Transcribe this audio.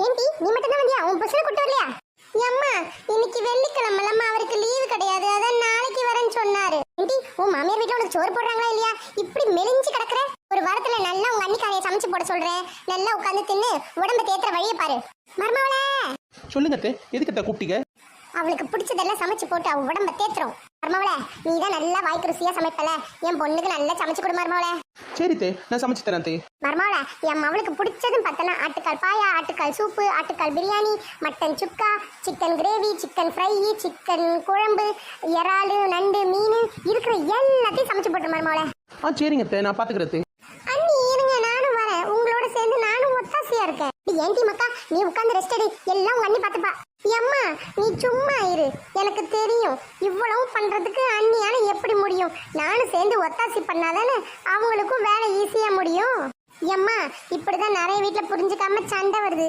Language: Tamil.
ஏன்டி நீ மட்டும் தான் வந்தியா? உன் புருஷனை கூட்டு வரலையா? அம்மா இன்னைக்கு வெள்ளிக்கிழமை அவருக்கு லீவு கிடையாது, அதான் நாளைக்கு வரேன்னு சொன்னாரு. ஏன்டி உன் மாமியார் வீட்டுல உனக்கு சோறு போடுறாங்களா இல்லையா? இப்படி மெலிஞ்சு கிடக்குற. ஒரு வாரத்துல நல்லா உங்க அண்ணிக்காரைய சமைச்சு போட சொல்றேன், நல்லா உட்காந்து தின்னு உடம்ப தேத்துற வழியை பாரு. மருமவளே சொல்லுங்க அத்தை, எதுக்கு அத்தை கூப்பிட்டீங்க? அவளுக்கு பிடிச்சதெல்லாம் சமைச்சு போட்டு அவ உடம்ப தேத்துறோம். மருமவளே நீ தான் நல்லா வாய்க்கு ருசியா சமைப்பல, என் பொண்ணுக்கு நல்லா சமைச்சு கொடு மருமவளே. சரி தே, நான் சமைச்சு தரேன் தே. மருமவளே என் அவளுக்கு பிடிச்சதும் பார்த்தனா ஆட்டுக்கால் பாயா, ஆட்டுக்கால் சூப்பு, ஆட்டுக்கால் பிரியாணி, மட்டன் சுக்கா, chicken gravy, chicken fry, chicken குழம்பு, இறால், நண்டு, மீன் இருக்கிற எல்லாத்தையும் சமைச்சு போட்டு மருமவளே. சரிங்க அத்தை, நான் பாத்துக்கிறேன். அண்ணி இருங்க, நானும் வரேன், உங்களோட சேர்ந்து நானும் ஒத்தாசையா இருக்கேன். ஏன்டி மக்கா நீ உட்கார்ந்து ரெஸ்ட் எடு, எல்லாம் உங்க அண்ணி பாத்துப்பா. அம்மா நீ சும்மா இரு, எனக்கு தெரியும் இவ்வளவு பண்றதுக்கு அண்ணியால எப்படி முடியும். நானும் சேர்ந்து ஒத்தாசி பண்ணாதானே அவங்களுக்கும் வேலை ஈஸியா முடியும். அம்மா இப்படிதான் நிறைய வீட்டுல புரிஞ்சுக்காம சண்டை வருது.